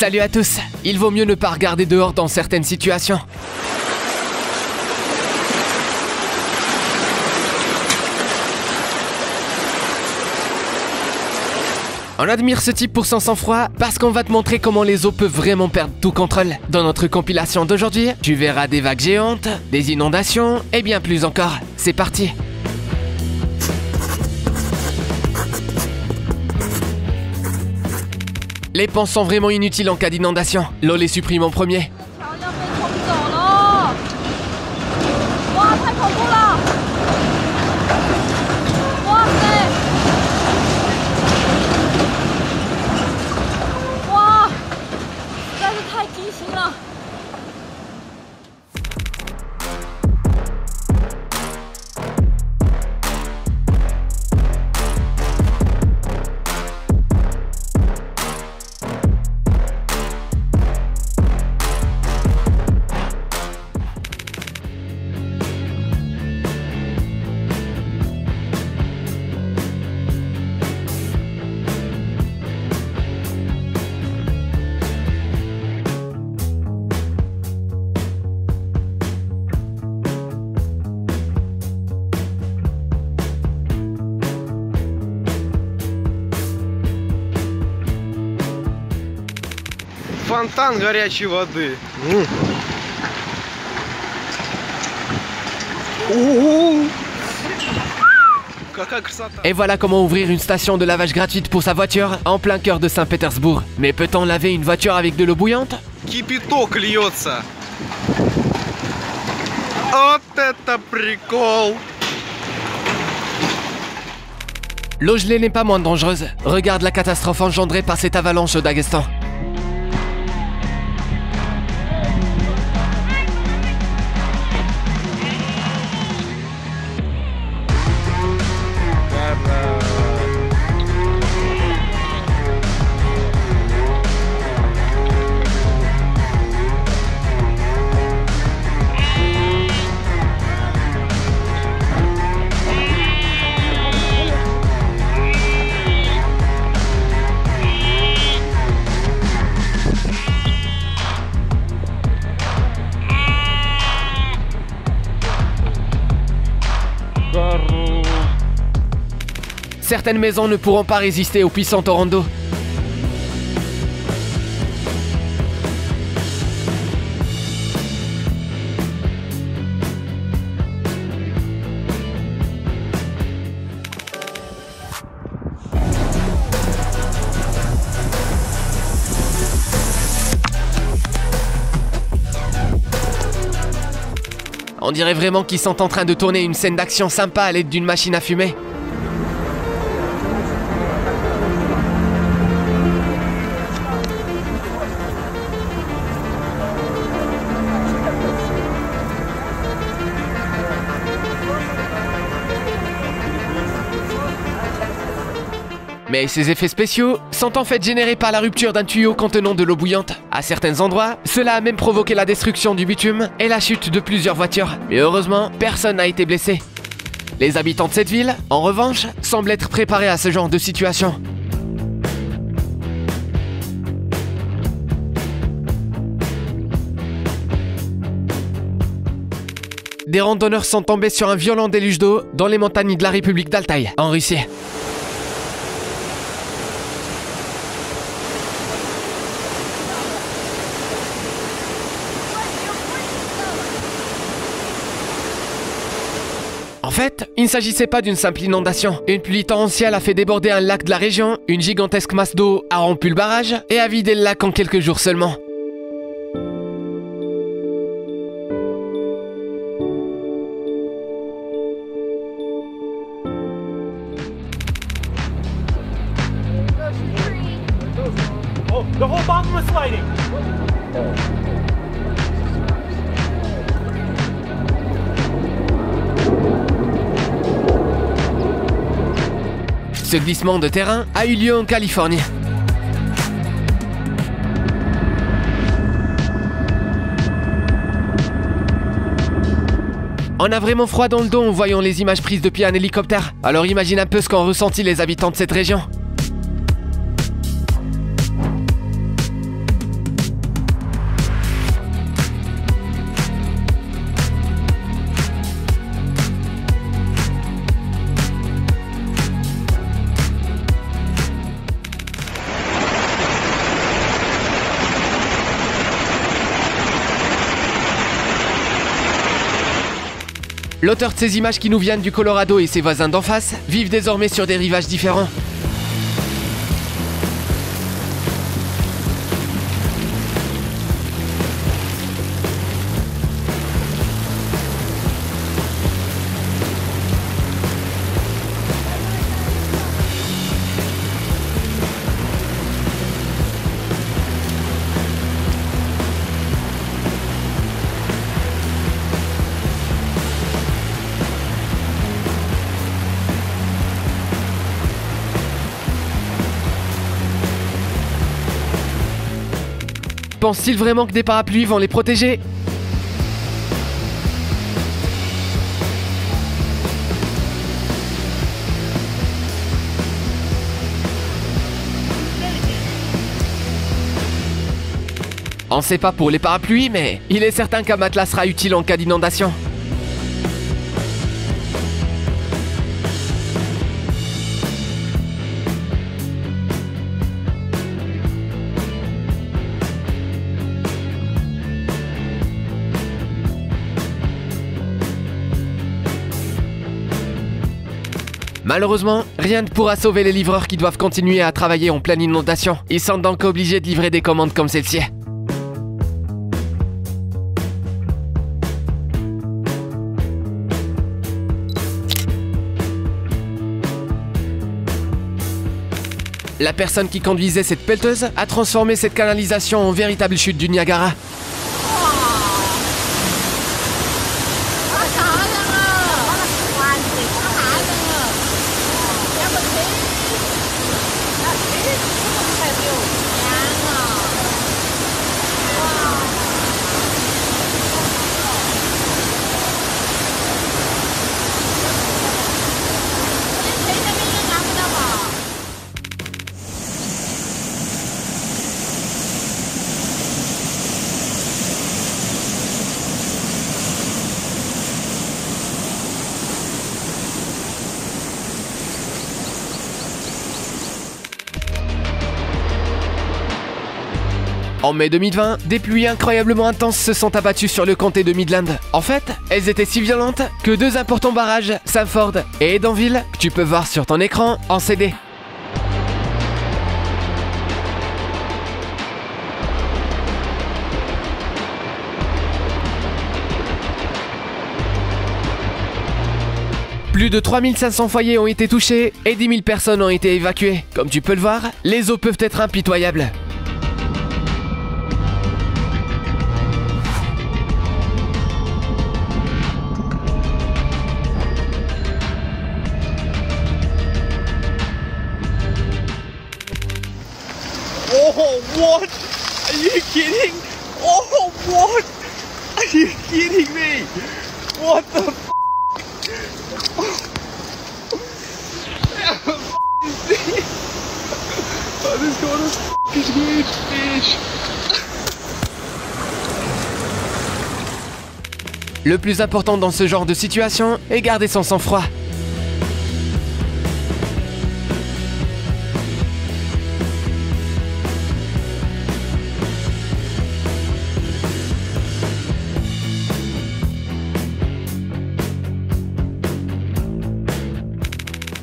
Salut à tous. Il vaut mieux ne pas regarder dehors dans certaines situations. On admire ce type pour son sang-froid parce qu'on va te montrer comment les eaux peuvent vraiment perdre tout contrôle. Dans notre compilation d'aujourd'hui, tu verras des vagues géantes, des inondations et bien plus encore. C'est parti. Les ponts sont vraiment inutiles en cas d'inondation. L'eau les supprime en premier. Фонтан горячей воды. Et voilà comment ouvrir une station de lavage gratuite pour sa voiture en plein cœur de Saint-Pétersbourg. Mais peut-on laver une voiture avec de l'eau bouillante? Кипяток льется. Вот это прикол. L'eau gelée n'est pas moins dangereuse. Regarde la catastrophe engendrée par cette avalanche au Daghestan. Certaines maisons ne pourront pas résister au puissant torrent d'eau. On dirait vraiment qu'ils sont en train de tourner une scène d'action sympa à l'aide d'une machine à fumer. Mais ces effets spéciaux sont en fait générés par la rupture d'un tuyau contenant de l'eau bouillante. À certains endroits, cela a même provoqué la destruction du bitume et la chute de plusieurs voitures. Mais heureusement, personne n'a été blessé. Les habitants de cette ville, en revanche, semblent être préparés à ce genre de situation. Des randonneurs sont tombés sur un violent déluge d'eau dans les montagnes de la République d'Altaï, en Russie. En fait, il ne s'agissait pas d'une simple inondation. Une pluie torrentielle a fait déborder un lac de la région, une gigantesque masse d'eau a rompu le barrage et a vidé le lac en quelques jours seulement. Oh, the whole bottom was sliding. Ce glissement de terrain a eu lieu en Californie. On a vraiment froid dans le dos en voyant les images prises depuis un hélicoptère. Alors imagine un peu ce qu'ont ressenti les habitants de cette région. L'auteur de ces images qui nous viennent du Colorado et ses voisins d'en face vivent désormais sur des rivages différents. Pense-t-il vraiment que des parapluies vont les protéger? On sait pas pour les parapluies, mais il est certain qu'un matelas sera utile en cas d'inondation. Malheureusement, rien ne pourra sauver les livreurs qui doivent continuer à travailler en pleine inondation. Ils sont donc obligés de livrer des commandes comme celle-ci. La personne qui conduisait cette pelleteuse a transformé cette canalisation en véritable chute du Niagara. En mai 2020, des pluies incroyablement intenses se sont abattues sur le comté de Midland. En fait, elles étaient si violentes que deux importants barrages, Sanford et Edenville, que tu peux voir sur ton écran, ont cédé. Plus de 3500 foyers ont été touchés et 10 000 personnes ont été évacuées. Comme tu peux le voir, les eaux peuvent être impitoyables. Oh, what? Are you kidding? Oh, what? Are you kidding me? What the f***? Oh, this got a f***ing huge fish. Le plus important dans ce genre de situation est garder son sang-froid.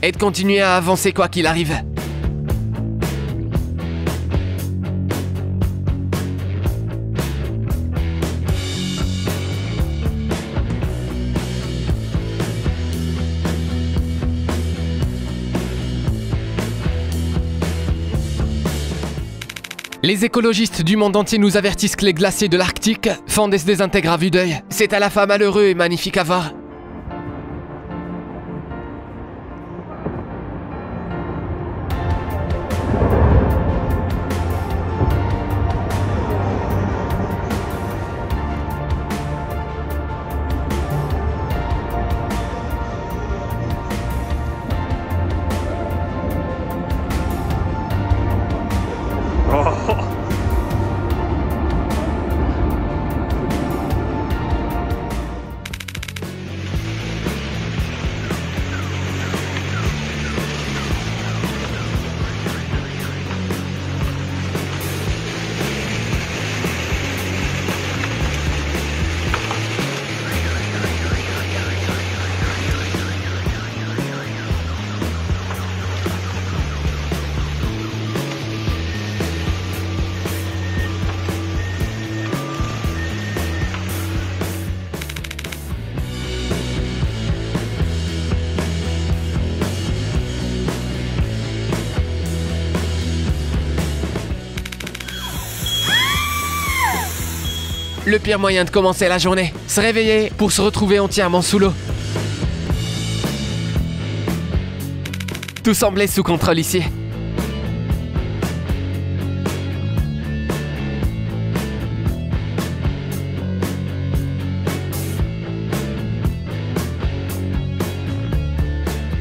Et de continuer à avancer quoi qu'il arrive. Les écologistes du monde entier nous avertissent que les glaciers de l'Arctique fondent et se désintègrent à vue d'œil. C'est à la fois malheureux et magnifique à voir. Le pire moyen de commencer la journée, se réveiller pour se retrouver entièrement sous l'eau. Tout semblait sous contrôle ici.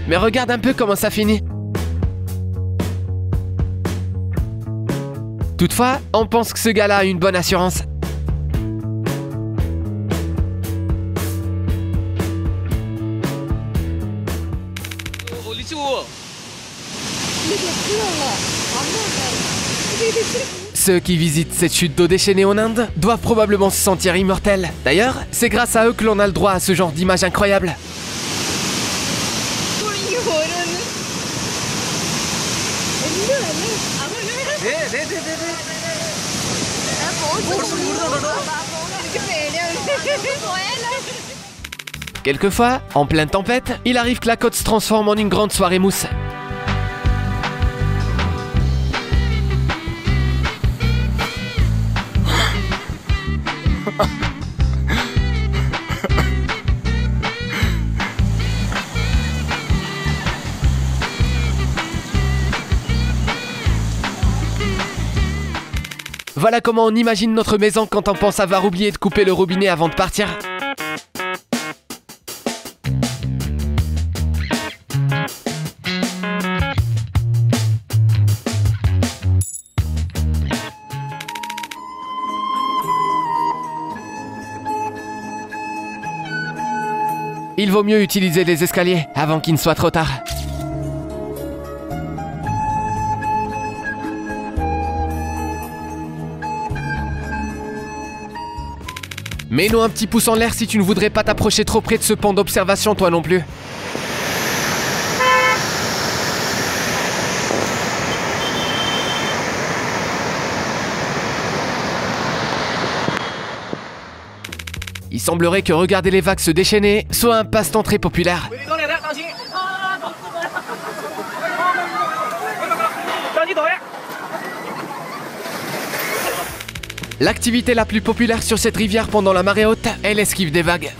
Mais regarde un peu comment ça finit. Toutefois, on pense que ce gars-là a une bonne assurance. Ceux qui visitent cette chute d'eau déchaînée en Inde doivent probablement se sentir immortels. D'ailleurs, c'est grâce à eux que l'on a le droit à ce genre d'image incroyable. Quelquefois, en pleine tempête, il arrive que la côte se transforme en une grande soirée mousse. Voilà comment on imagine notre maison quand on pense avoir oublié de couper le robinet avant de partir. Il vaut mieux utiliser les escaliers avant qu'il ne soit trop tard. Mets-nous un petit pouce en l'air si tu ne voudrais pas t'approcher trop près de ce pont d'observation toi non plus. Il semblerait que regarder les vagues se déchaîner soit un passe-temps très populaire. L'activité la plus populaire sur cette rivière pendant la marée haute est l'esquive des vagues.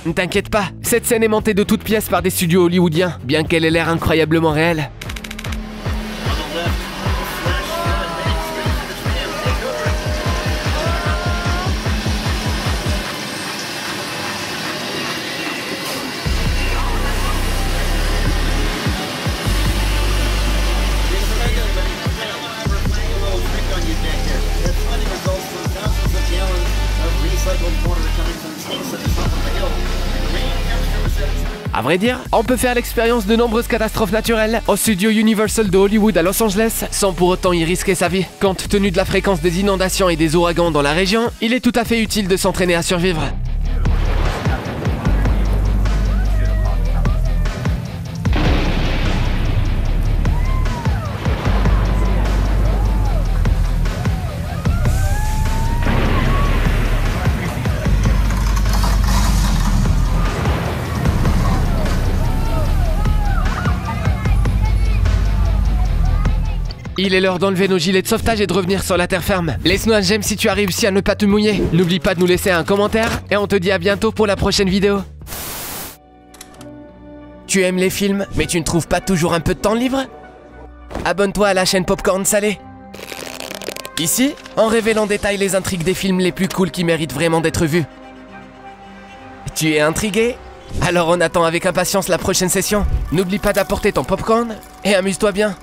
Ne t'inquiète pas, cette scène est montée de toutes pièces par des studios hollywoodiens, bien qu'elle ait l'air incroyablement réelle. À vrai dire, on peut faire l'expérience de nombreuses catastrophes naturelles au studio Universal de Hollywood à Los Angeles sans pour autant y risquer sa vie. Compte tenu de la fréquence des inondations et des ouragans dans la région, il est tout à fait utile de s'entraîner à survivre. Il est l'heure d'enlever nos gilets de sauvetage et de revenir sur la terre ferme. Laisse-nous un j'aime si tu as réussi à ne pas te mouiller. N'oublie pas de nous laisser un commentaire et on te dit à bientôt pour la prochaine vidéo. Tu aimes les films, mais tu ne trouves pas toujours un peu de temps libre? Abonne-toi à la chaîne Popcorn Salé. Ici, on révèle en détail les intrigues des films les plus cools qui méritent vraiment d'être vus. Tu es intrigué? Alors on attend avec impatience la prochaine session. N'oublie pas d'apporter ton popcorn et amuse-toi bien.